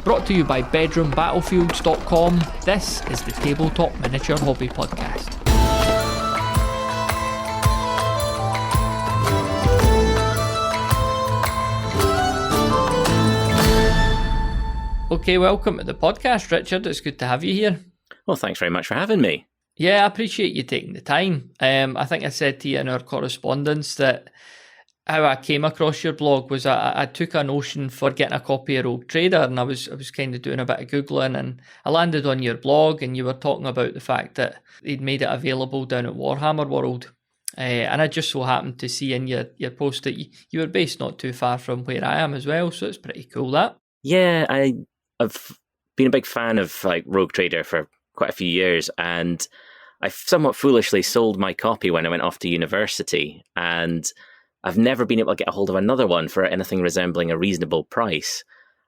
Brought to you by BedroomBattlefields.com, this is the Tabletop Miniature Hobby Podcast. Okay, welcome to the podcast, Richard. It's good to have you here. Well, thanks very much for having me. Yeah, I appreciate you taking the time. I think I said to you in our correspondence that how I came across your blog was I took a notion for getting a copy of Rogue Trader, and I was kind of doing a bit of Googling, and I landed on your blog, and you were talking about the fact that they'd made it available down at Warhammer World. And I just so happened to see in your post that you were based not too far from where I am as well, so it's pretty cool that. Yeah, I've been a big fan of Rogue Trader for quite a few years, and I somewhat foolishly sold my copy when I went off to university, and I've never been able to get a hold of another one for anything resembling a reasonable price.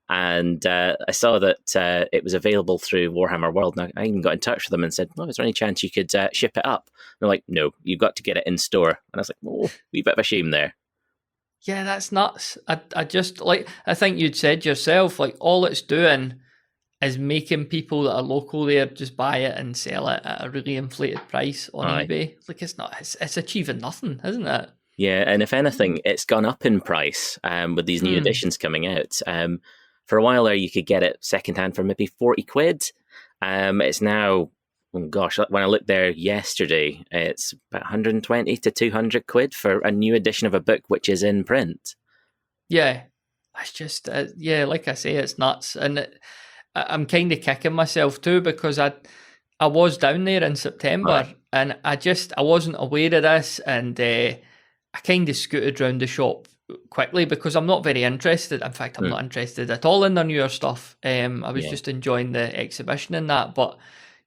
And I saw that it was available through Warhammer World, and I even got in touch with them and said, "Oh, is there any chance you could ship it up?" And they're like, "No, you've got to get it in store." And I was like, "Oh, wee bit of a shame there." Yeah, that's nuts. I just, I think you'd said yourself, all it's doing is making people that are local there just buy it and sell it at a really inflated price on eBay. It's achieving nothing, isn't it? Yeah, and if anything, it's gone up in price with these new editions coming out. For a while there, you could get it secondhand for maybe 40 quid. It's now, oh gosh, when I looked there yesterday, it's about 120 to 200 quid for a new edition of a book which is in print. Yeah, it's just, like I say, it's nuts. And I'm kind of kicking myself too, because I was down there in September, and I wasn't aware of this, and I kind of scooted around the shop quickly because I'm not very interested. In fact, I'm not interested at all in their newer stuff. I was just enjoying the exhibition and that, but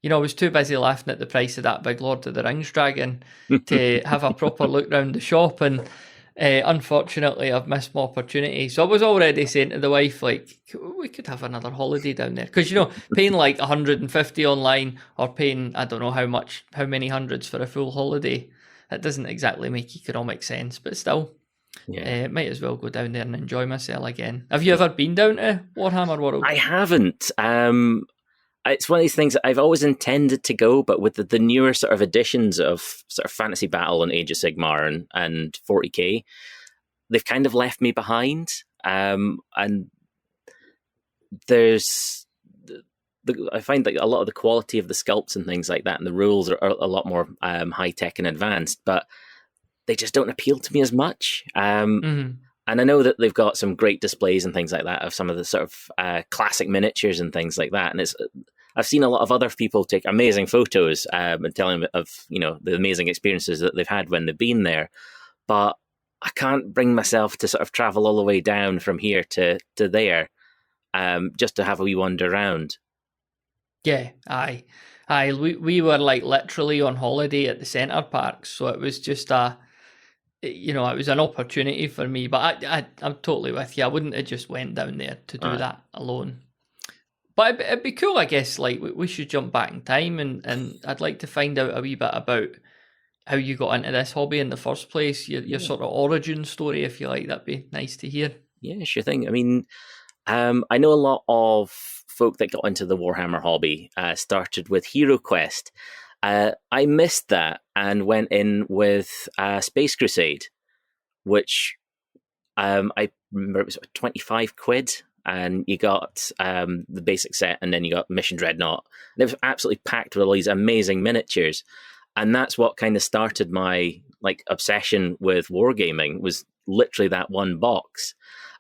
I was too busy laughing at the price of that big Lord of the Rings dragon to have a proper look around the shop, and unfortunately I've missed my opportunity. So I was already saying to the wife, we could have another holiday down there, because paying 150 online, or paying I don't know how many hundreds for a full holiday, it doesn't exactly make economic sense. But still, might as well go down there and enjoy myself again. Have you ever been down to Warhammer World? I haven't. It's one of these things that I've always intended to go, but with the newer sort of editions of sort of Fantasy Battle and Age of Sigmar and 40k, they've kind of left me behind. And I find that a lot of the quality of the sculpts and things like that, and the rules are a lot more high tech and advanced, but they just don't appeal to me as much. And I know that they've got some great displays and things like that of some of the sort of classic miniatures and things like that. And I've seen a lot of other people take amazing photos and telling of the amazing experiences that they've had when they've been there. But I can't bring myself to sort of travel all the way down from here to there just to have a wee wander around. Yeah, aye. We were literally on holiday at the Centre Park, so it was just it was an opportunity for me. But I'm totally with you. I wouldn't have just went down there to do that alone. But it'd be cool, I guess. We should jump back in time, and I'd like to find out a wee bit about how you got into this hobby in the first place. Your sort of origin story, if you like. That'd be nice to hear. Yeah, sure thing. I mean, I know a lot of folk that got into the Warhammer hobby started with Hero Quest. I missed that and went in with Space Crusade, which I remember it was 25 quid, and you got the basic set, and then you got Mission Dreadnought. And it was absolutely packed with all these amazing miniatures, and that's what kind of started my obsession with wargaming, was literally that one box.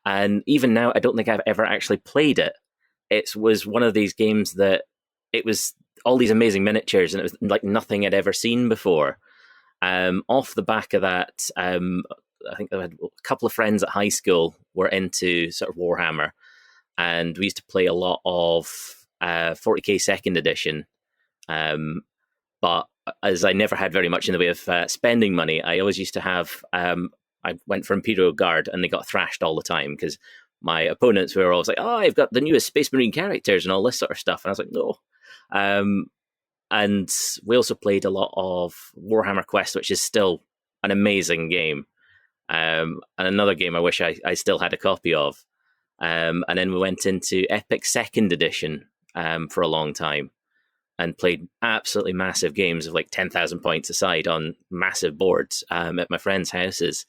And even now, I don't think I've ever actually played it. It was one of these games that it was all these amazing miniatures, and it was like nothing I'd ever seen before. Off the back of that, I think I had a couple of friends at high school were into sort of Warhammer, and we used to play a lot of 40k second edition. But as I never had very much in the way of spending money, I always used to have... I went for Imperial Guard, and they got thrashed all the time because my opponents were always like, "Oh, I've got the newest Space Marine characters and all this sort of stuff." And I was like, "No." And we also played a lot of Warhammer Quest, which is still an amazing game. And another game I wish I still had a copy of. And then we went into Epic Second Edition for a long time and played absolutely massive games of like 10,000 points aside on massive boards at my friends' houses.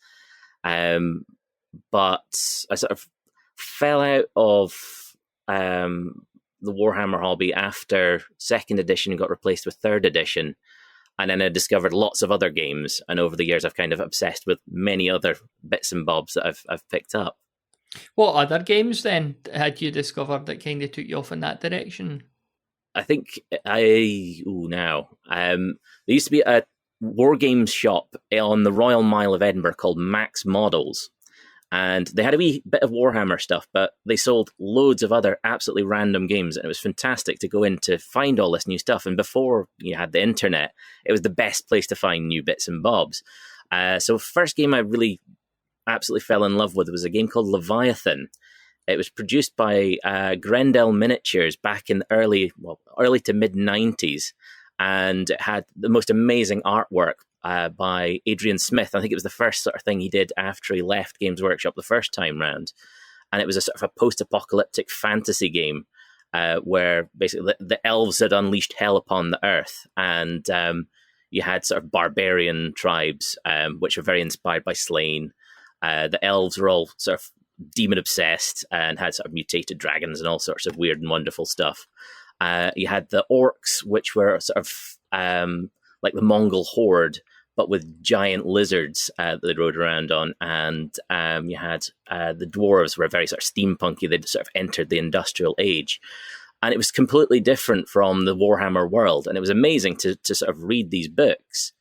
But I sort of fell out of the Warhammer hobby after Second Edition got replaced with Third Edition. And then I discovered lots of other games. And over the years, I've kind of obsessed with many other bits and bobs that I've picked up. What other games then had you discovered that kind of took you off in that direction? I think there used to be a war games shop on the Royal Mile of Edinburgh called Max Models. And they had a wee bit of Warhammer stuff, but they sold loads of other absolutely random games. And it was fantastic to go in to find all this new stuff. And before you had the internet, it was the best place to find new bits and bobs. So first game I really absolutely fell in love with was a game called Leviathan. It was produced by Grendel Miniatures back in the early to mid 90s. And it had the most amazing artwork by Adrian Smith. I think it was the first sort of thing he did after he left Games Workshop the first time round. And it was a sort of a post-apocalyptic fantasy game where basically the elves had unleashed hell upon the earth. And you had sort of barbarian tribes, which are very inspired by Slain. The elves were all sort of demon-obsessed and had sort of mutated dragons and all sorts of weird and wonderful stuff. You had the orcs, which were sort of like the Mongol horde, but with giant lizards that they rode around on. And you had the dwarves were very sort of steampunky. They'd sort of entered the industrial age. And it was completely different from the Warhammer world. And it was amazing to sort of read these books.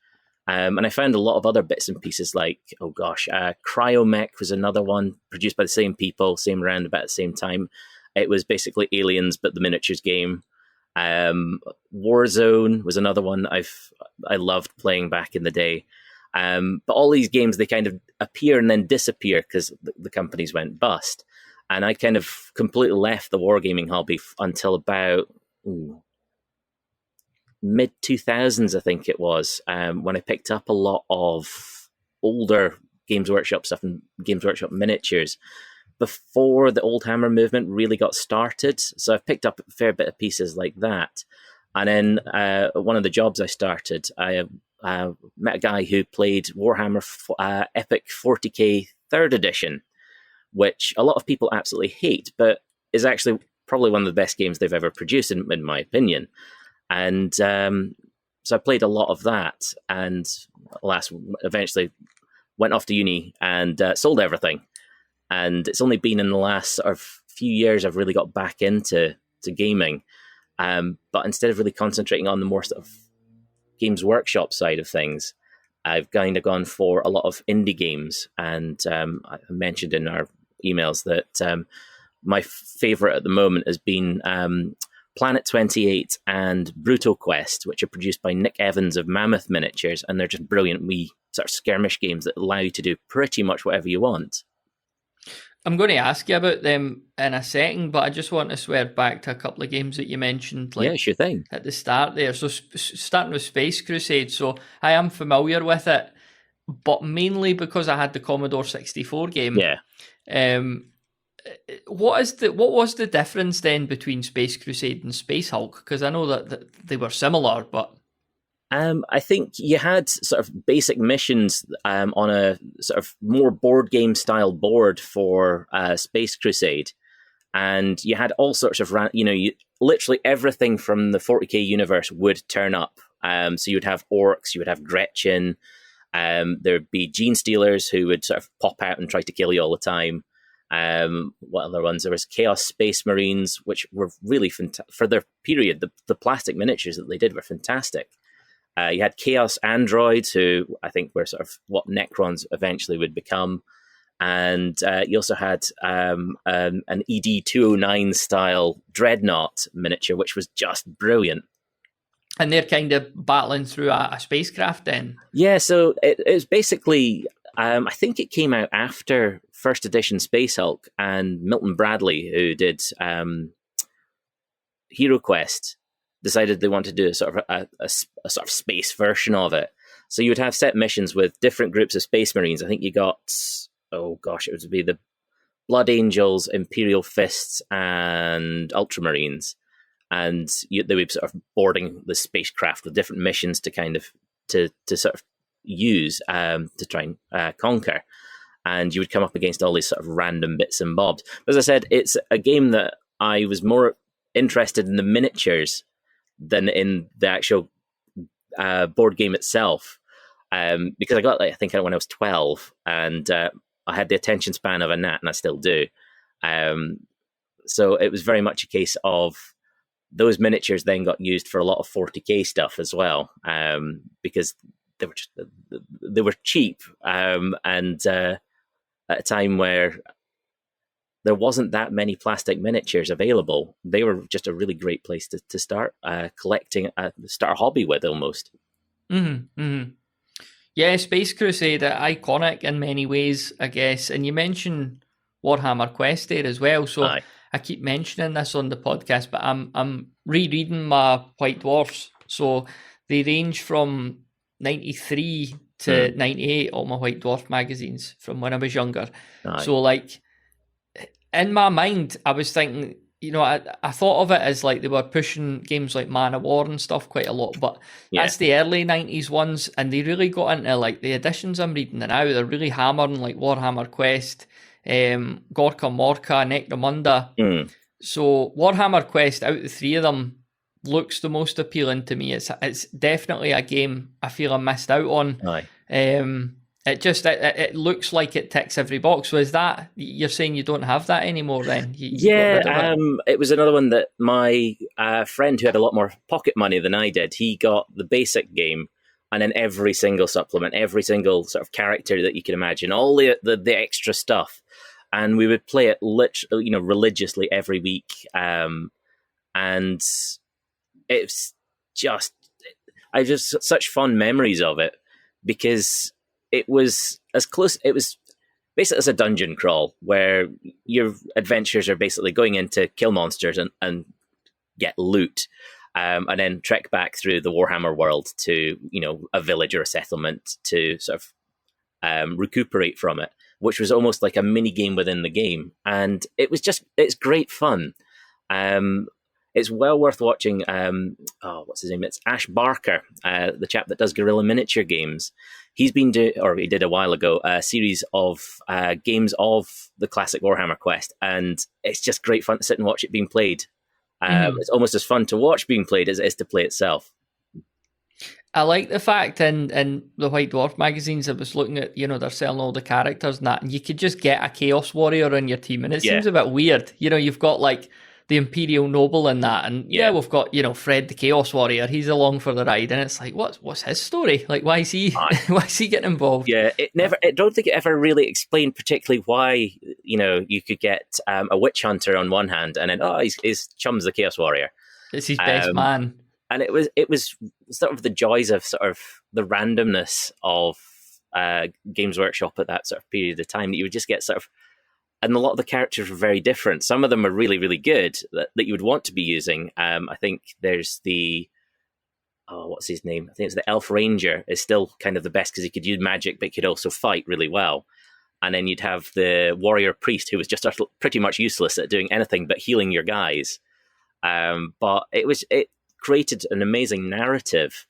And I found a lot of other bits and pieces like, Cryomech was another one produced by the same people, same around about the same time. It was basically Aliens, but the miniatures game. Warzone was another one that I loved playing back in the day. But all these games, they kind of appear and then disappear because the companies went bust. And I kind of completely left the wargaming hobby until about mid 2000s, I think it was, when I picked up a lot of older Games Workshop stuff and Games Workshop miniatures before the Old Hammer movement really got started. So I've picked up a fair bit of pieces like that. And then one of the jobs I started, I met a guy who played Warhammer Epic 40k 3rd edition, which a lot of people absolutely hate, but is actually probably one of the best games they've ever produced, in my opinion. And so I played a lot of that, and alas, eventually went off to uni and sold everything. And it's only been in the last sort of few years I've really got back into gaming. But instead of really concentrating on the more sort of Games Workshop side of things, I've kind of gone for a lot of indie games. And I mentioned in our emails that my favorite at the moment has been Planet 28 and Brutal Quest, which are produced by Nick Evans of Mammoth Miniatures. And they're just brilliant wee sort of skirmish games that allow you to do pretty much whatever you want. I'm going to ask you about them in a second, but I just want to swerve back to a couple of games that you mentioned. Yeah, sure thing. At the start there. So starting with Space Crusade. So I am familiar with it, but mainly because I had the Commodore 64 game. Yeah. What was the difference then between Space Crusade and Space Hulk? Because I know that they were similar, but I think you had sort of basic missions on a sort of more board game style board for Space Crusade, and you had all sorts of literally everything from the 40k universe would turn up. So you would have orcs, you would have Gretchen, there'd be Gene Stealers who would sort of pop out and try to kill you all the time. What other ones? There was Chaos Space Marines, which were really for their period. The plastic miniatures that they did were fantastic. You had Chaos Androids, who I think were sort of what Necrons eventually would become. And you also had an ED-209 style Dreadnought miniature, which was just brilliant. And they're kind of battling through a spacecraft then? Yeah, so it was basically, I think it came out after first edition Space Hulk, and Milton Bradley, who did Hero Quest, decided they wanted to do a sort of space version of it. So you would have set missions with different groups of Space Marines. I think you got, it would be the Blood Angels, Imperial Fists, and Ultramarines, and they would sort of boarding the spacecraft with different missions to kind of to sort of use to try and conquer. And you would come up against all these sort of random bits and bobs. But as I said, it's a game that I was more interested in the miniatures than in the actual board game itself, because I got I think when I was 12, and I had the attention span of a gnat, and I still do. So it was very much a case of those miniatures then got used for a lot of 40k stuff as well, because they were cheap, and at a time where there wasn't that many plastic miniatures available. They were just a really great place to start collecting, start a hobby with almost. Mm-hmm, mm-hmm. Yeah, Space Crusade, iconic in many ways, I guess. And you mentioned Warhammer Quest there as well. So Aye. I keep mentioning this on the podcast, but I'm rereading my White Dwarfs. So they range from 93 to 98, all my White Dwarf magazines from when I was younger. Aye. So in my mind, I was thinking, I thought of it as they were pushing games like Man of War and stuff quite a lot, but that's the early 90s ones, and they really got into the editions I'm reading now. They're really hammering Warhammer Quest, Gorka Morka, Necromunda. So Warhammer Quest, out of the three of them, looks the most appealing to me. It's definitely a game I feel I missed out on. Aye. It looks like it ticks every box. So is that, you're saying you don't have that anymore then? It was another one that my friend who had a lot more pocket money than I did, he got the basic game, and then every single supplement, every single sort of character that you can imagine, all the extra stuff. And we would play it religiously every week. And it's just, I just such fun memories of it, because it was as close, it was basically as a dungeon crawl where your adventures are basically going in to kill monsters and get loot, and then trek back through the Warhammer world to, a village or a settlement to sort of recuperate from it, which was almost like a mini game within the game. And it's great fun. It's well worth watching. What's his name? It's Ash Barker, the chap that does Guerrilla Miniature Games. He's been he did a while ago, a series of games of the classic Warhammer Quest, and it's just great fun to sit and watch it being played. It's almost as fun to watch being played as it is to play itself. I like the fact in the White Dwarf magazines, I was looking at, they're selling all the characters and that, and you could just get a Chaos Warrior in your team, and it seems a bit weird. You've got the Imperial Noble in that, and we've got Fred the Chaos Warrior. He's along for the ride, and it's what's his story? Why is he why is he getting involved? I don't think it ever really explained particularly why you could get a witch hunter on one hand, and then his chum's the Chaos Warrior. It's his best man, and it was sort of the joys of sort of the randomness of Games Workshop at that sort of period of time, that you would just get sort of. And a lot of the characters were very different. Some of them are really, really good that you would want to be using. I think there's what's his name? I think it's the Elf Ranger is still kind of the best because he could use magic, but he could also fight really well. And then you'd have the Warrior Priest, who was just pretty much useless at doing anything but healing your guys. But it created an amazing narrative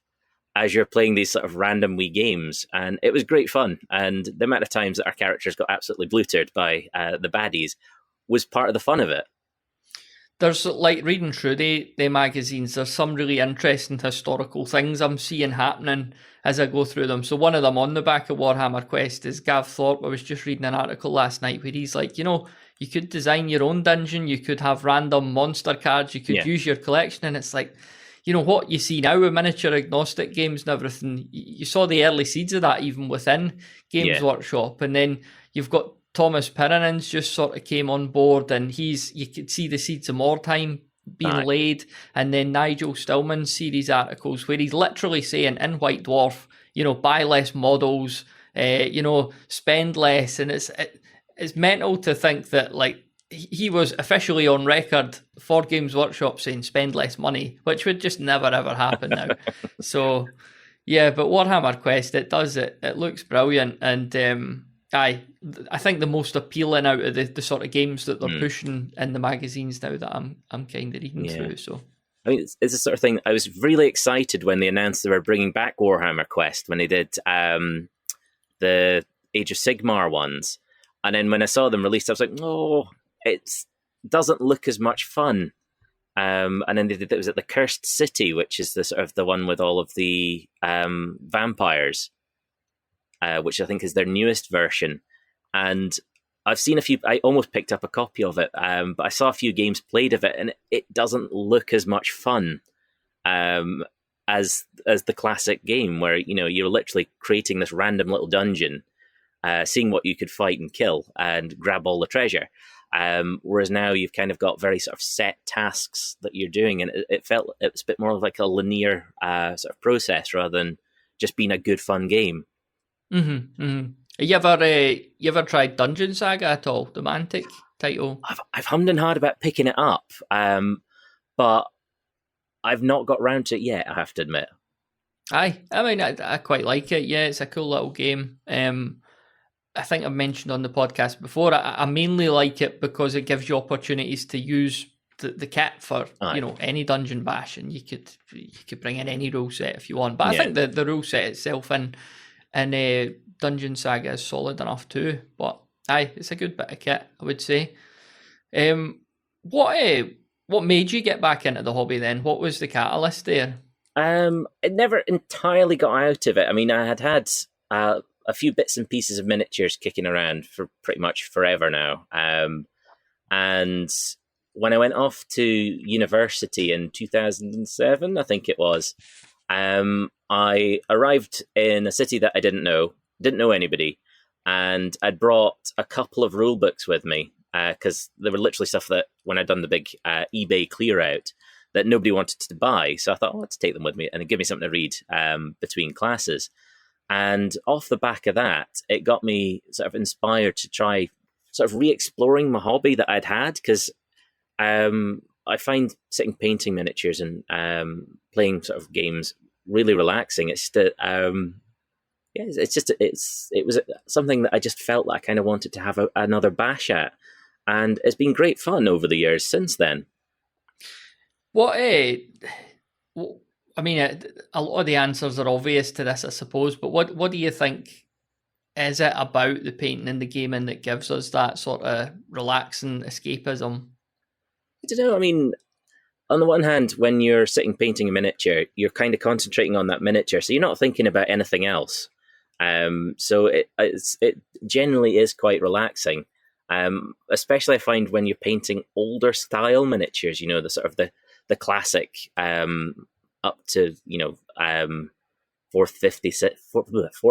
as you're playing these sort of random wee games, and it was great fun. And the amount of times that our characters got absolutely blutered by the baddies was part of the fun of it. There's reading through the magazines, there's some really interesting historical things I'm seeing happening as I go through them. So one of them on the back of Warhammer Quest is Gav Thorpe. I was just reading an article last night where he's you could design your own dungeon, you could have random monster cards, you could use your collection, and it's what you see now with miniature agnostic games and everything, you saw the early seeds of that even within Games Workshop. And then you've got Thomas Pirinins just sort of came on board, and you could see the seeds of more time being laid. And then Nigel Stillman's series articles where he's literally saying in White Dwarf, buy less models, spend less. And it's mental to think that he was officially on record for Games Workshop saying spend less money, which would just never ever happen now. So, but Warhammer Quest, it looks brilliant. And I think the most appealing out of the sort of games that they're Mm. pushing in the magazines now that I'm kind of reading Yeah. through. So I mean, it's the sort of thing. I was really excited when they announced they were bringing back Warhammer Quest when they did the Age of Sigmar ones, and then when I saw them released, I was like, "Oh, it doesn't look as much fun." And then they did, it was at the Cursed City, which is the sort of the one with all of the vampires, which I think is their newest version. And I've seen a few. I almost picked up a copy of it, but I saw a few games played of it, and it doesn't look as much fun as the classic game, where you're literally creating this random little dungeon, seeing what you could fight and kill, and grab all the treasure. Whereas now you've kind of got very sort of set tasks that you're doing, and it was a bit more like a linear sort of process rather than just being a good fun game. Mm-hmm, mm-hmm. You ever tried Dungeon Saga at all? The Mantic title? I've hummed and hawed about picking it up, but I've not got round to it yet, I have to admit. Aye, I mean, I quite like it. Yeah, it's a cool little game. I think I've mentioned on the podcast before, I mainly like it because it gives you opportunities to use the kit for any dungeon bash, and you could bring in any rule set if you want. But I think the rule set itself in Dungeon Saga is solid enough too. But aye, it's a good bit of kit, I would say. What made you get back into the hobby then? What was the catalyst there? It never entirely got out of it. I mean, I had a few bits and pieces of miniatures kicking around for pretty much forever now. And when I went off to university in 2007, I think it was, I arrived in a city that I didn't know anybody, and I'd brought a couple of rule books with me because they were literally stuff that when I'd done the big eBay clear out that nobody wanted to buy. So I thought, let's take them with me and give me something to read between classes. And off the back of that, it got me sort of inspired to try sort of re-exploring my hobby that I'd had, because I find sitting painting miniatures and playing sort of games really relaxing. It's just, it was something that I just felt like I kind of wanted to have another bash at, and it's been great fun over the years since then. I mean, a lot of the answers are obvious to this, I suppose, but what do you think is it about the painting and the gaming that gives us that sort of relaxing escapism? I don't know. I mean, on the one hand, when you're sitting painting a miniature, you're kind of concentrating on that miniature, so you're not thinking about anything else. So it generally is quite relaxing. Especially I find when you're painting older style miniatures, the sort of the classic up to fourth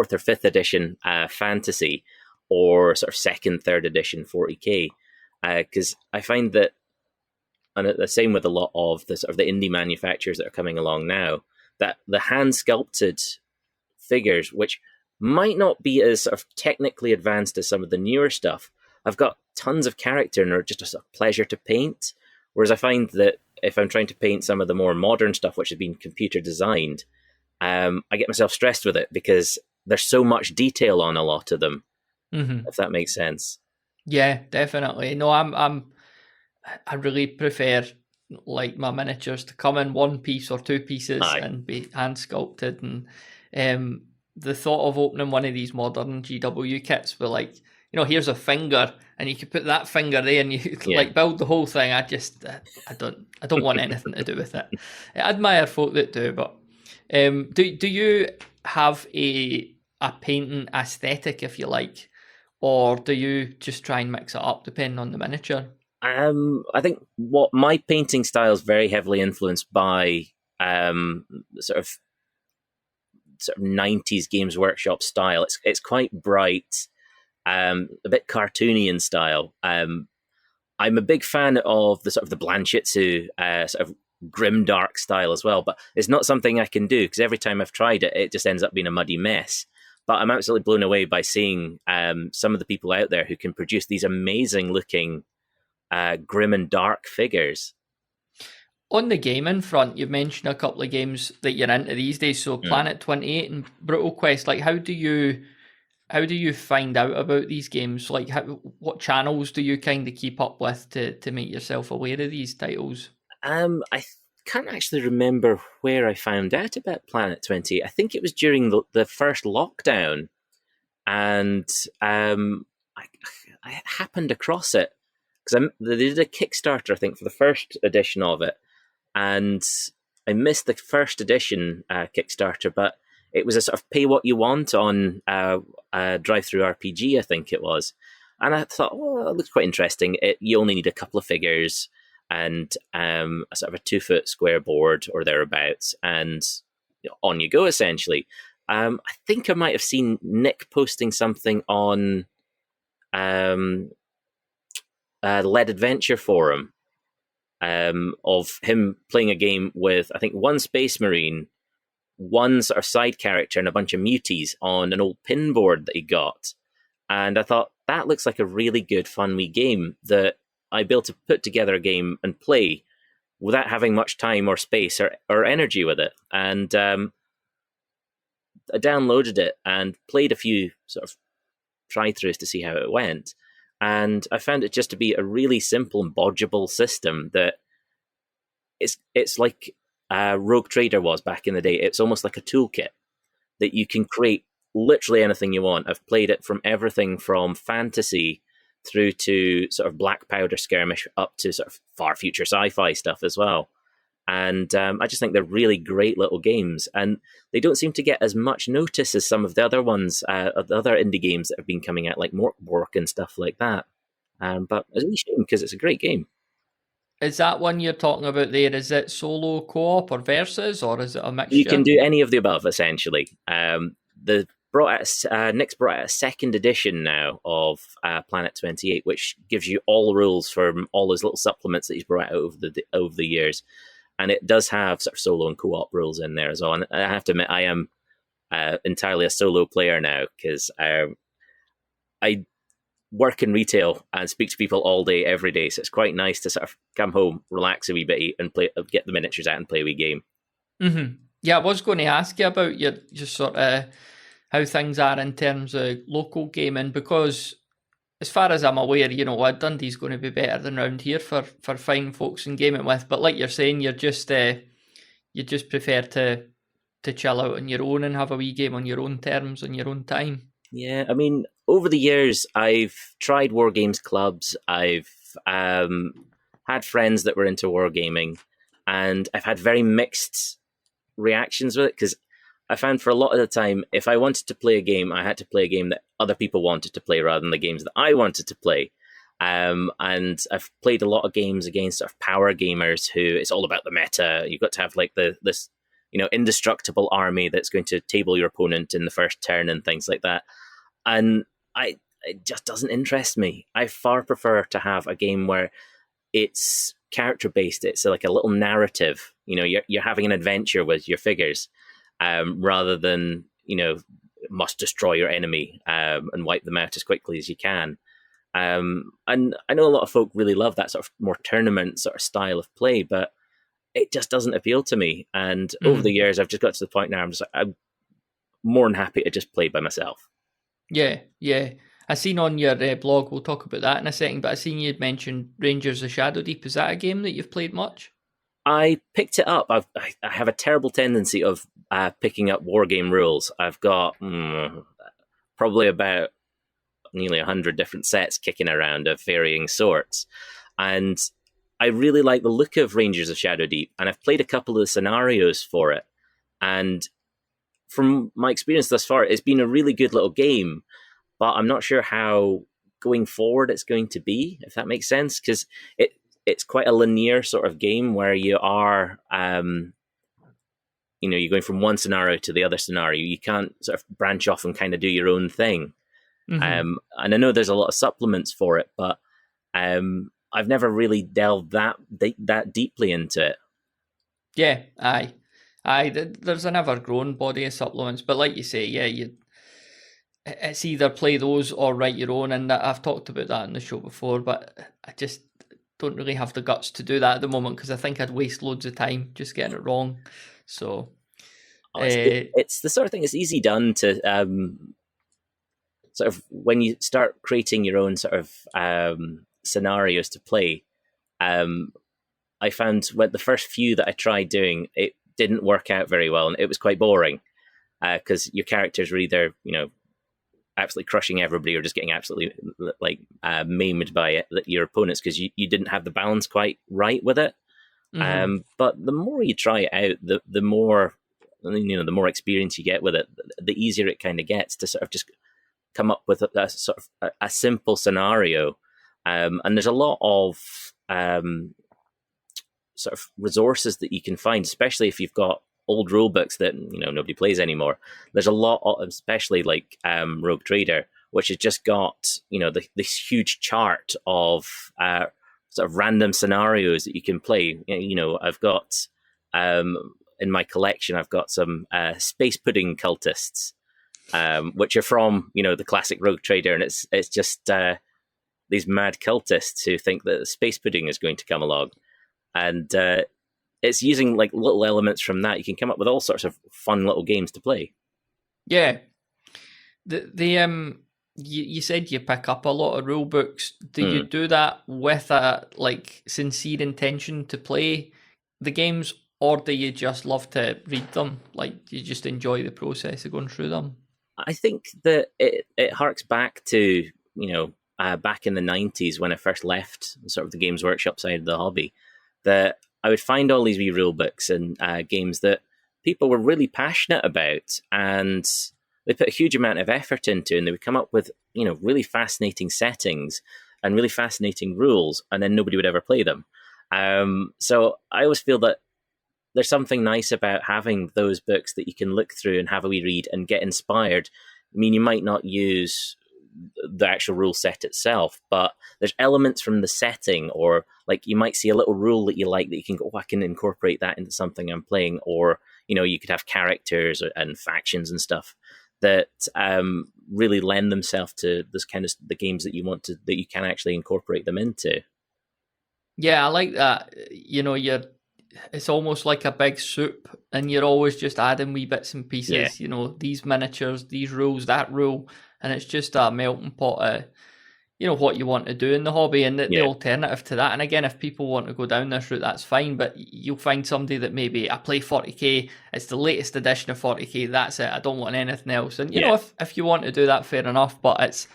or fifth edition fantasy, or sort of second, third edition 40k, because I find that, and the same with a lot of the sort of the indie manufacturers that are coming along now, that the hand sculpted figures, which might not be as sort of technically advanced as some of the newer stuff, I've got tons of character and are just a sort of pleasure to paint. Whereas I find that if I'm trying to paint some of the more modern stuff, which has been computer designed, I get myself stressed with it because there's so much detail on a lot of them. Mm-hmm. If that makes sense. Yeah, definitely. No, I really prefer like my miniatures to come in one piece or two pieces and be hand sculpted. And the thought of opening one of these modern GW kits with like, here's a finger, and you could put that finger there, and you like build the whole thing. I don't want anything to do with it. I admire folk that do, but do you have a painting aesthetic, if you like, or do you just try and mix it up depending on the miniature? I think what my painting style is very heavily influenced by sort of 90s Games Workshop style. It's quite bright, a bit cartoony in style. I'm a big fan of the sort of the Blanchitsu sort of grim dark style as well, but it's not something I can do because every time I've tried it, it just ends up being a muddy mess. But I'm absolutely blown away by seeing some of the people out there who can produce these amazing looking grim and dark figures. On the gaming front, you've mentioned a couple of games that you're into these days, so Planet 28 and Brutal Quest. Like, how do you how do you find out about these games? Like, what channels do you kind of keep up with to make yourself aware of these titles? I can't actually remember where I found out about Planet 20. I think it was during the first lockdown, and I happened across it because they did a Kickstarter, I think, for the first edition of it, and I missed the first edition Kickstarter, but it was a sort of pay what you want on Drive Through RPG, I think it was, and I thought, oh, that looks quite interesting. You only need a couple of figures and a sort of a 2-foot square board or thereabouts, and on you go essentially. I think I might have seen Nick posting something on the Lead Adventure forum of him playing a game with, I think, one Space Marine, one sort of side character, and a bunch of muties on an old pin board that he got. And I thought, that looks like a really good, fun wee game that I'd be able to put together a game and play without having much time or space or energy with it. And I downloaded it and played a few sort of try-throughs to see how it went. And I found it just to be a really simple and bodgeable system that it's like Rogue Trader was back in the day. It's almost like a toolkit that you can create literally anything you want. I've played it from everything from fantasy through to sort of black powder skirmish up to sort of far future sci-fi stuff as well. And I just think they're really great little games, and they don't seem to get as much notice as some of the other ones, the other indie games that have been coming out, like Morkbork and stuff like that. But it's a shame because it's a great game. Is that one you're talking about there? Is it solo co-op or versus, or is it a mixture? You can do any of the above, essentially. Nick's brought out a second edition now of Planet 28, which gives you all rules from all those little supplements that he's brought out over the years. And it does have sort of solo and co-op rules in there as well. And I have to admit, I am entirely a solo player now because I work in retail and speak to people all day, every day. So it's quite nice to sort of come home, relax a wee bit, and get the miniatures out and play a wee game. Mm-hmm. Yeah, I was going to ask you about your sort of how things are in terms of local gaming, because as far as I'm aware, Dundee's going to be better than round here for fine folks and gaming with. But like you're saying, you just prefer to chill out on your own and have a wee game on your own terms, on your own time. Yeah, I mean, over the years, I've tried war games clubs. I've had friends that were into wargaming, and I've had very mixed reactions with it because I found for a lot of the time, if I wanted to play a game, I had to play a game that other people wanted to play rather than the games that I wanted to play. And I've played a lot of games against sort of power gamers who it's all about the meta. You've got to have like this indestructible army that's going to table your opponent in the first turn and things like that. And it just doesn't interest me. I far prefer to have a game where it's character based. It's like a little narrative. You're having an adventure with your figures. Rather than, must destroy your enemy and wipe them out as quickly as you can. And I know a lot of folk really love that sort of more tournament sort of style of play, but it just doesn't appeal to me. And over the years, I've just got to the point now I'm more than happy to just play by myself. Yeah. I seen on your blog, we'll talk about that in a second, but I seen you'd mentioned Rangers of Shadowdeep. Is that a game that you've played much? I picked it up. I have a terrible tendency of picking up wargame rules. I've got probably about nearly 100 different sets kicking around of varying sorts. And I really like the look of Rangers of Shadowdeep, and I've played a couple of the scenarios for it. And from my experience thus far, it's been a really good little game, but I'm not sure how going forward it's going to be, if that makes sense, because it's quite a linear sort of game where you are, you're going from one scenario to the other scenario. You can't sort of branch off and kind of do your own thing. Mm-hmm. And I know there's a lot of supplements for it, but I've never really delved that deeply into it. Yeah, aye. There's an ever-growing body of supplements, but like you say, yeah, it's either play those or write your own, and I've talked about that in the show before, but I just don't really have the guts to do that at the moment because I think I'd waste loads of time just getting it wrong. So it's the sort of thing. It's easy done to sort of when you start creating your own sort of scenarios to play, I found when the first few that I tried doing, it didn't work out very well, and it was quite boring because your characters were either, absolutely crushing everybody or just getting absolutely maimed by your opponents because you didn't have the balance quite right with it. But the more you try it out, the more the more experience you get with it, the easier it kind of gets to sort of just come up with a sort of a simple scenario. And there's a lot of sort of resources that you can find, especially if you've got old rule books that nobody plays anymore. There's a lot of, especially like Rogue Trader, which has just got this huge chart of sort of random scenarios that you can play. I've got in my collection, I've got some space pudding cultists, which are from the classic Rogue Trader, and it's just these mad cultists who think that space pudding is going to come along, and it's using like little elements from that. You can come up with all sorts of fun little games to play. Yeah, you said you pick up a lot of rule books. Do you do that with a sincere intention to play the games, or do you just love to read them? Like, do you just enjoy the process of going through them? I think that it harks back to back in the 90s when I first left sort of the Games Workshop side of the hobby, that I would find all these wee rule books and games that people were really passionate about, and they put a huge amount of effort into, and they would come up with really fascinating settings and really fascinating rules, and then nobody would ever play them. So I always feel that there's something nice about having those books that you can look through and have a wee read and get inspired. I mean, you might not use the actual rule set itself, but there's elements from the setting, or like you might see a little rule that you like that you can go, I can incorporate that into something I'm playing, or you could have characters and factions and stuff that really lend themselves to this kind of the games that you want to, that you can actually incorporate them into. Yeah, I like that. It's almost like a big soup, and you're always just adding wee bits and pieces. Yeah. These miniatures, these rules, that rule, and it's just a melting pot of what you want to do in the hobby, and the alternative to that. And again, if people want to go down this route, that's fine, but you'll find somebody that maybe, I play 40k, it's the latest edition of 40k, that's it, I don't want anything else. And if you want to do that, fair enough, but it's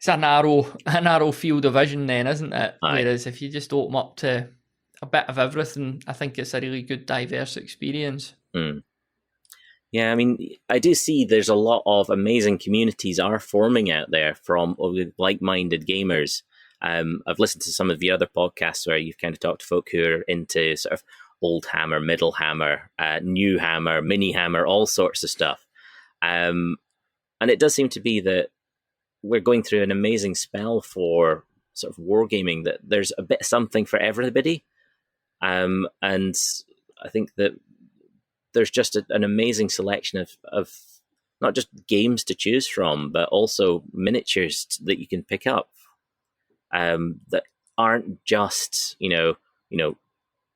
a narrow field of vision then, isn't it? Aye. Whereas if you just open up to a bit of everything, I think it's a really good diverse experience. Yeah, I mean, I do see there's a lot of amazing communities are forming out there from like-minded gamers. I've listened to some of the other podcasts where you've kind of talked to folk who are into sort of old Hammer, middle Hammer, new Hammer, mini Hammer, all sorts of stuff. And it does seem to be that we're going through an amazing spell for sort of wargaming, that there's a bit something for everybody. And I think that there's just an amazing selection of not just games to choose from, but also miniatures that you can pick up that aren't just,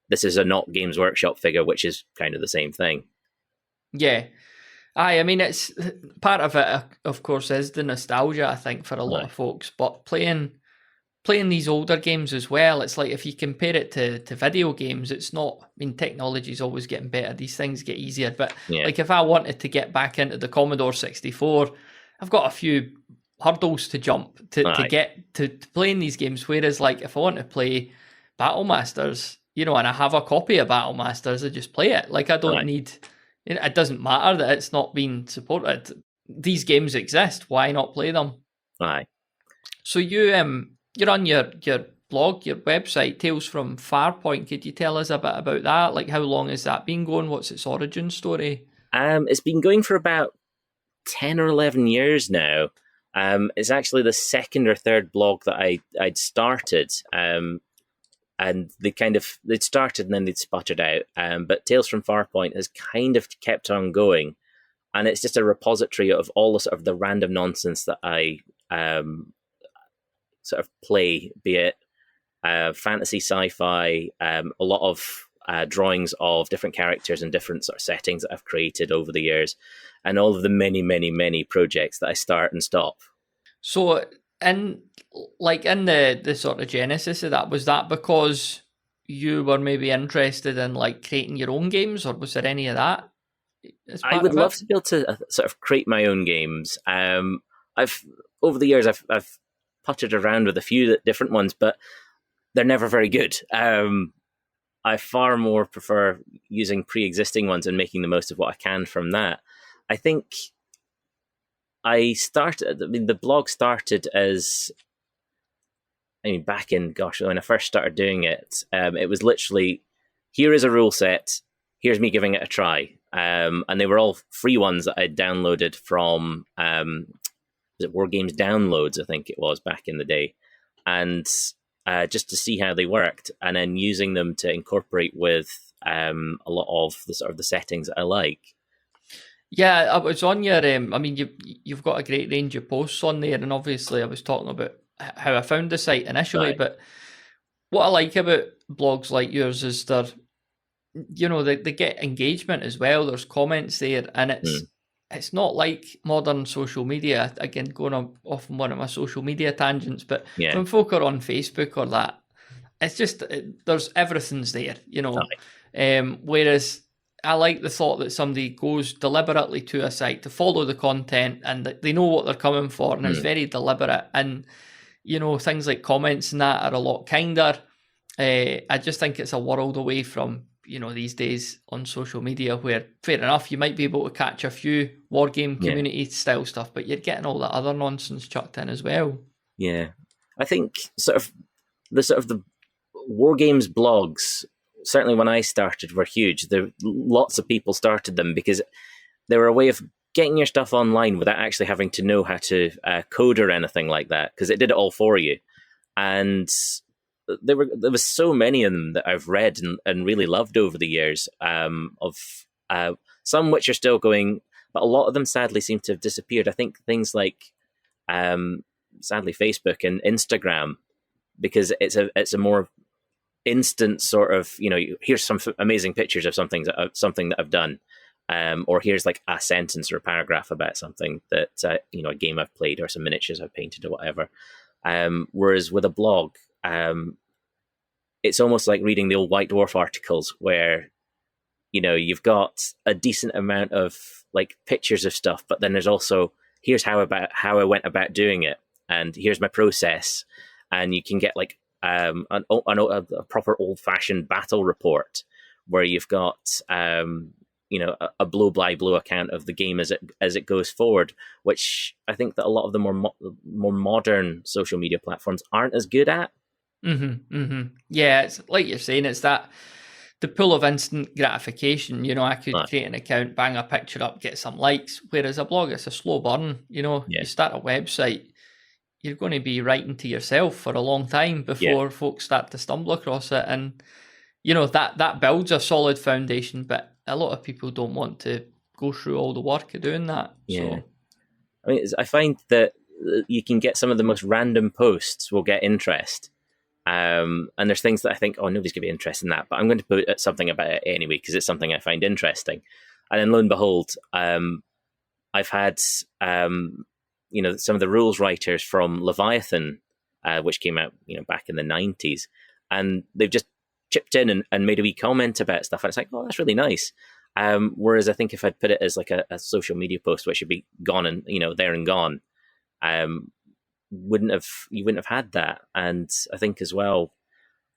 this is a not Games Workshop figure, which is kind of the same thing. Yeah. I mean, it's part of it, of course, is the nostalgia, I think, for a lot of folks, but playing these older games as well, it's like if you compare it to video games, it's not, I mean, technology's always getting better, these things get easier, but like if I wanted to get back into the Commodore 64, I've got a few hurdles to jump to get to playing these games, whereas like if I want to play Battle Masters, and I have a copy of Battle Masters, I just play it. Like I don't need, it doesn't matter that it's not being supported. These games exist, why not play them? Aye. So you're on your blog, your website, Tales from Farpoint. Could you tell us a bit about that? Like, how long has that been going? What's its origin story? It's been going for about 10 or 11 years now. It's actually the second or third blog that I'd started. And they'd started and then they'd sputtered out. But Tales from Farpoint has kind of kept on going. And it's just a repository of all the sort of the random nonsense that I sort of play, be it fantasy, sci-fi, a lot of drawings of different characters and different sort of settings that I've created over the years, and all of the many, many, many projects that I start and stop. So, in the sort of genesis of that, was that because you were maybe interested in like creating your own games, or was there any of that? I would love to be able to sort of create my own games. I've over the years I've puttered around with a few different ones, but they're never very good. I far more prefer using pre-existing ones and making the most of what I can from that. I think the blog started as, back in, when I first started doing it, it was literally, here is a rule set, here's me giving it a try. And they were all free ones that I downloaded from, was it War Games Downloads, I think it was, back in the day. And just to see how they worked, and then using them to incorporate with a lot of the sort of the settings that I like. Yeah, I was on your. You've got a great range of posts on there, and obviously, I was talking about how I found the site initially. Right. But what I like about blogs like yours is they get engagement as well. There's comments there, and it's not like modern social media. Again, going off on one of my social media tangents, but when folk are on Facebook or that, it's just there's everything's there, whereas I like the thought that somebody goes deliberately to a site to follow the content, and they know what they're coming for, and it's very deliberate. And things like comments and that are a lot kinder. I just think it's a world away from these days on social media, where fair enough you might be able to catch a few war game community style stuff, but you're getting all that other nonsense chucked in as well. Yeah, I think the war games blogs, certainly when I started, were huge. Lots of people started them because they were a way of getting your stuff online without actually having to know how to code or anything like that, because it did it all for you. And there was so many of them that I've read and really loved over the years, of some which are still going, but a lot of them sadly seem to have disappeared. I think things like sadly Facebook and Instagram, because it's a more instant sort of, here's some amazing pictures of something that I've done, or here's like a sentence or a paragraph about something that a game I've played or some miniatures I've painted or whatever. Whereas with a blog, it's almost like reading the old White Dwarf articles, where you've got a decent amount of like pictures of stuff, but then there's also, here's how I went about doing it, and here's my process, and you can get like a proper old-fashioned battle report where you've got a blow-by-blow account of the game as it goes forward, which I think that a lot of the more modern social media platforms aren't as good at. Yeah, it's like you're saying, it's that the pull of instant gratification. I could create an account, bang a picture up, get some likes, whereas a blog, it's a slow burn. You start a website, you're going to be writing to yourself for a long time before folks start to stumble across it, and that builds a solid foundation, but a lot of people don't want to go through all the work of doing that. So I find that you can get some of the most random posts will get interest. And there's things that I think, nobody's going to be interested in that, but I'm going to put something about it anyway because it's something I find interesting. And then lo and behold, I've had some of the rules writers from Leviathan, which came out back in the 90s, and they've just chipped in and made a wee comment about stuff, and it's like, that's really nice. Whereas I think if I'd put it as like a social media post, which should be gone and there and gone, you wouldn't have had that. And I think as well,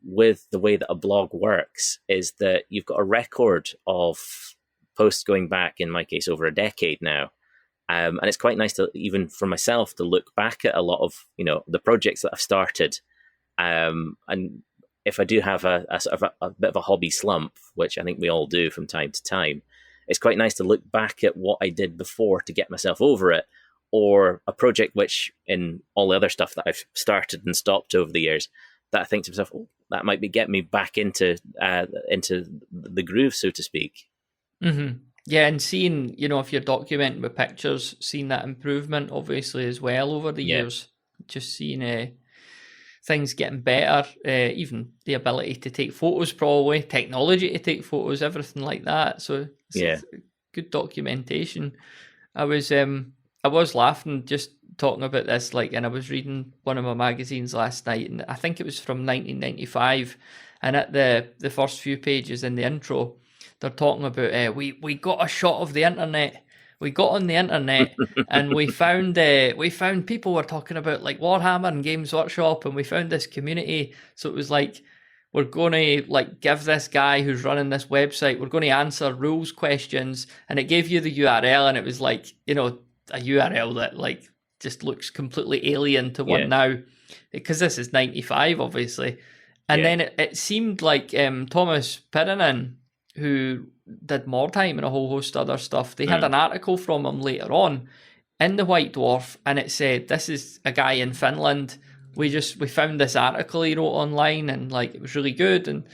with the way that a blog works, is that you've got a record of posts going back, in my case, over a decade now. And it's quite nice to, even for myself, to look back at a lot of the projects that I've started. And if I do have a sort of a bit of a hobby slump, which I think we all do from time to time, it's quite nice to look back at what I did before to get myself over it, or a project which, in all the other stuff that I've started and stopped over the years, that I think to myself, that might get me back into the groove, so to speak. Mm-hmm. Yeah, and seeing, if you're documenting with pictures, seeing that improvement, obviously, as well over the years, just seeing things getting better, even the ability to take photos, probably technology to take photos, everything like that. So it's good documentation. I was laughing just talking about this, like, and I was reading one of my magazines last night, and I think it was from 1995, and at the first few pages in the intro, they're talking about we got a shot of the internet. We got on the internet and we found people were talking about like Warhammer and Games Workshop, and we found this community. So it was like, we're going to like give this guy who's running this website, we're going to answer rules questions, and it gave you the URL, and it was like, you know, a URL that like just looks completely alien to one now, because this is 95 obviously. And then it seemed like Thomas Pirinen, who did Mordheim and a whole host of other stuff, they had an article from him later on in the White Dwarf, and it said, this is a guy in Finland, we found this article he wrote online, and like, it was really good. And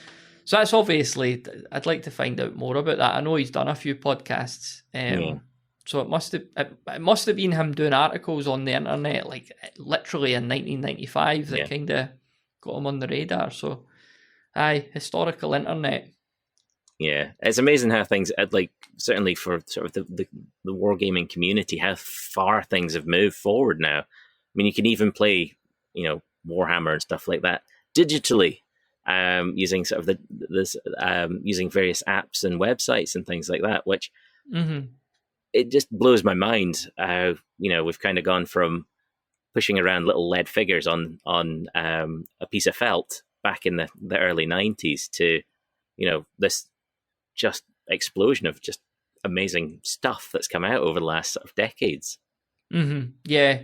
so that's obviously, I'd like to find out more about that. I know he's done a few podcasts, so it must have been him doing articles on the internet, like literally in 1995, that kind of got him on the radar. So historical internet. Yeah, it's amazing how things, like, certainly for sort of the wargaming community, how far things have moved forward now. I mean, you can even play, you know, Warhammer and stuff like that digitally, using sort of using various apps and websites and things like that, which it just blows my mind how, you know, we've kind of gone from pushing around little lead figures on a piece of felt back in the early 90s to, you know, this just explosion of just amazing stuff that's come out over the last sort of decades. Yeah.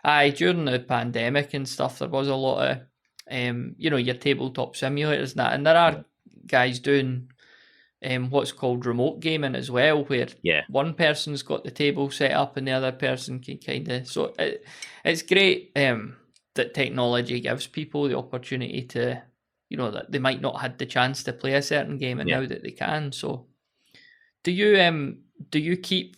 During the pandemic and stuff, there was a lot of, you know, your tabletop simulators and that, and there are guys doing what's called remote gaming as well, where one person's got the table set up and the other person can kind of, so it's great that technology gives people the opportunity to, you know, that they might not had the chance to play a certain game, and now that they can. So do you keep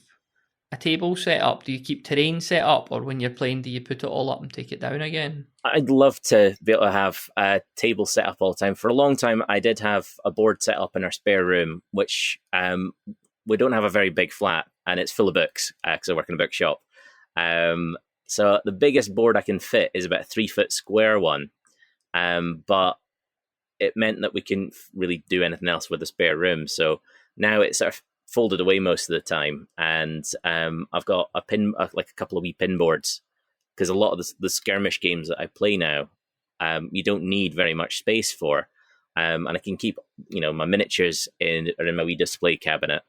a table set up? Do you keep terrain set up, or when you're playing, do you put it all up and take it down again? I'd love to be able to have a table set up all the time. For a long time, I did have a board set up in our spare room, which we don't have a very big flat, and it's full of books because I work in a bookshop. So the biggest board I can fit is about a 3-foot square one, but it meant that we couldn't really do anything else with the spare room. So now it's sort of folded away most of the time, and I've got like a couple of wee pin boards, because a lot of the skirmish games that I play now, you don't need very much space for, and I can keep, you know, my miniatures in my wee display cabinet,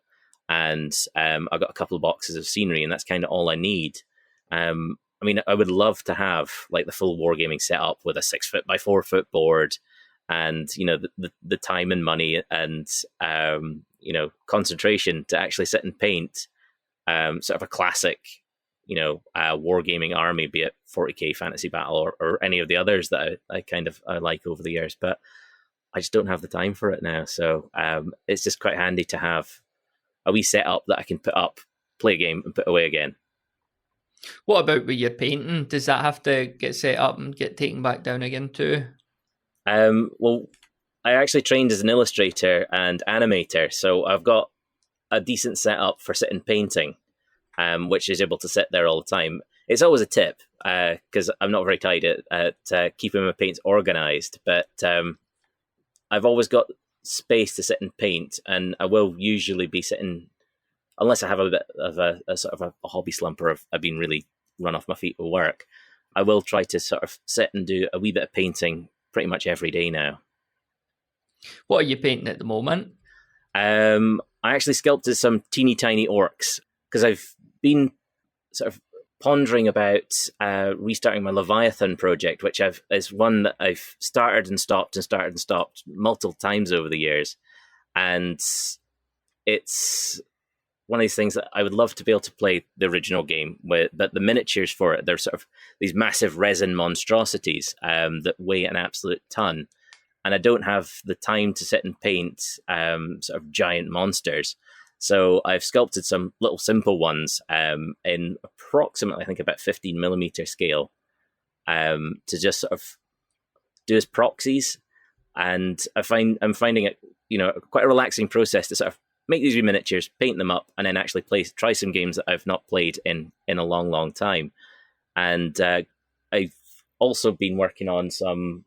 and I've got a couple of boxes of scenery, and that's kind of all I need. I mean, I would love to have like the full wargaming setup with a 6-foot by 4-foot board, and, you know, the time and money and you know, concentration to actually sit and paint sort of a classic, you know, wargaming army, be it 40k Fantasy Battle or any of the others that I like over the years, but I just don't have the time for it now. So it's just quite handy to have a wee setup that I can put up, play a game, and put away again. What about with your painting? Does that have to get set up and get taken back down again too? Well, I actually trained as an illustrator and animator, so I've got a decent setup for sitting painting, which is able to sit there all the time. It's always a tip, because I'm not very tight at keeping my paints organized, but I've always got space to sit and paint, and I will usually be sitting, unless I have a bit of a sort of a hobby slump, or I've been really run off my feet with work, I will try to sort of sit and do a wee bit of painting pretty much every day now. What are you painting at the moment? I actually sculpted some teeny tiny orcs, because I've been sort of pondering about restarting my Leviathan project, which is one that I've started and stopped multiple times over the years, and it's one of these things that I would love to be able to play the original game with, but the miniatures for it, they're sort of these massive resin monstrosities that weigh an absolute ton. And I don't have the time to sit and paint sort of giant monsters. So I've sculpted some little simple ones in approximately, I think, about 15 millimeter scale, to just sort of do as proxies, and I'm finding it, quite a relaxing process to sort of make these wee miniatures, paint them up, and then actually try some games that I've not played in a long time. And I've also been working on some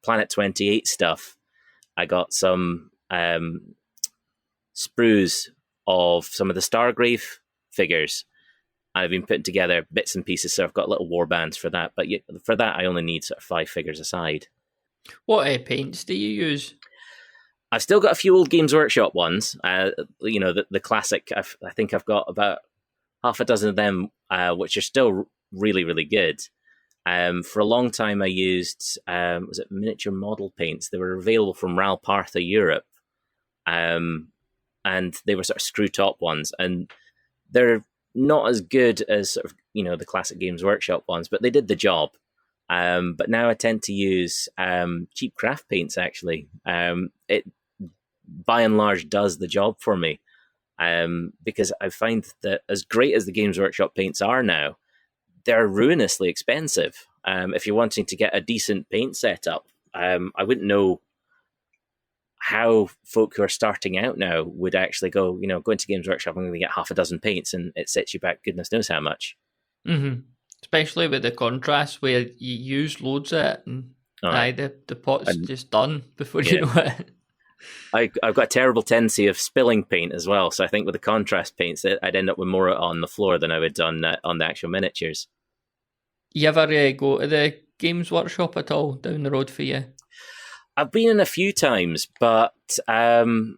Planet 28 stuff. I got some sprues of some of the Stargrave figures. I've been putting together bits and pieces, so I've got little war bands for that. But for that, I only need sort of 5 figures aside. What paints do you use? I've still got a few old Games Workshop ones. The classic. I think I've got about half a dozen of them, which are still really, really good. For a long time, I used was it miniature model paints? They were available from Ral Partha Europe, and they were sort of screw top ones, and they're not as good as sort of the classic Games Workshop ones, but they did the job. But now I tend to use cheap craft paints. Actually, it by and large does the job for me, because I find that as great as the Games Workshop paints are now, they're ruinously expensive. If you're wanting to get a decent paint setup, I wouldn't know how folk who are starting out now would actually go into Games Workshop, I'm going to get half a dozen paints, and it sets you back goodness knows how much. Mm-hmm. Especially with the contrast where you use loads of it, and the pot's just done before you know it. I've got a terrible tendency of spilling paint as well, so I think with the contrast paints, I'd end up with more on the floor than I would on the actual miniatures. You ever go to the Games Workshop at all down the road for you? I've been in a few times, but it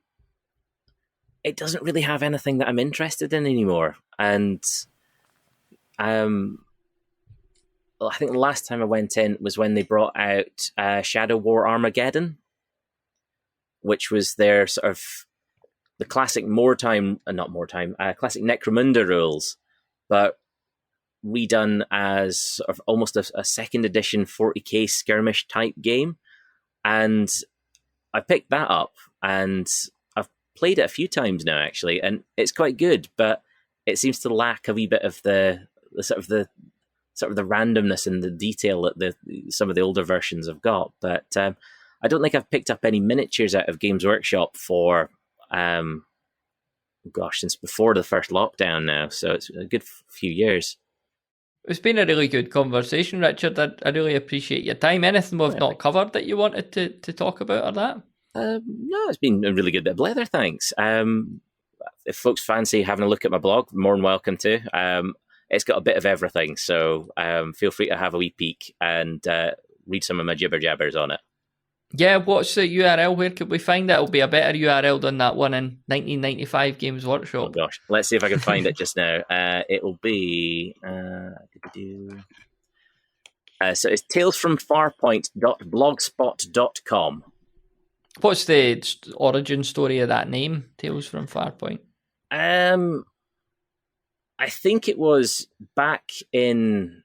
doesn't really have anything that I'm interested in anymore. And I think the last time I went in was when they brought out Shadow War Armageddon, which was their sort of the classic classic Necromunda rules, but redone as sort of almost a second edition 40k skirmish type game. And I picked that up, and I've played it a few times now, actually, and it's quite good, but it seems to lack a wee bit of the randomness and the detail that some of the older versions have got. But I don't think I've picked up any miniatures out of Games Workshop for since before the first lockdown now, so it's a good few years. It's been a really good conversation, Richard. I really appreciate your time. Anything we've not covered that you wanted to talk about or that? No, it's been a really good bit of blether, thanks. If folks fancy having a look at my blog, more than welcome to. It's got a bit of everything, so feel free to have a wee peek and read some of my jibber-jabbers on it. Yeah, what's the URL? Where could we find it? It'll be a better URL than that one in 1995 Games Workshop. Oh gosh, let's see if I can find it just now. It will be... so it's talesfromfarpoint.blogspot.com. What's the origin story of that name, Tales from Farpoint? I think it was back in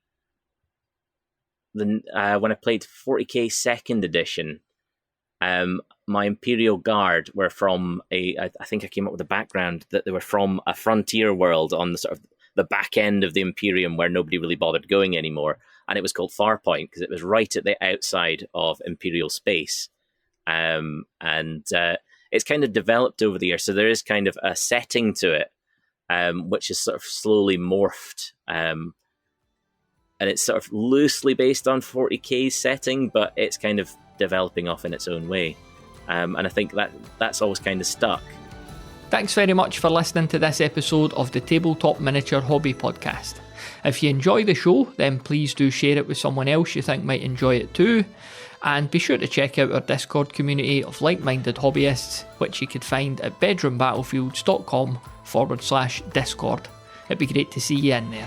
the when I played 40k second edition. My Imperial Guard were from I think I came up with a background that they were from a frontier world on the sort of the back end of the Imperium where nobody really bothered going anymore, and it was called Farpoint because it was right at the outside of Imperial space. And it's kind of developed over the years, so there is kind of a setting to it, which is sort of slowly morphed, and it's sort of loosely based on 40k's setting, but it's kind of developing off in its own way, and I think that's always kind of stuck. Thanks very much for listening to this episode of the Tabletop Miniature Hobby Podcast. If you enjoy the show, then please do share it with someone else you think might enjoy it too. And be sure to check out our Discord community of like-minded hobbyists, which you could find at bedroombattlefields.com/Discord. It'd be great to see you in there.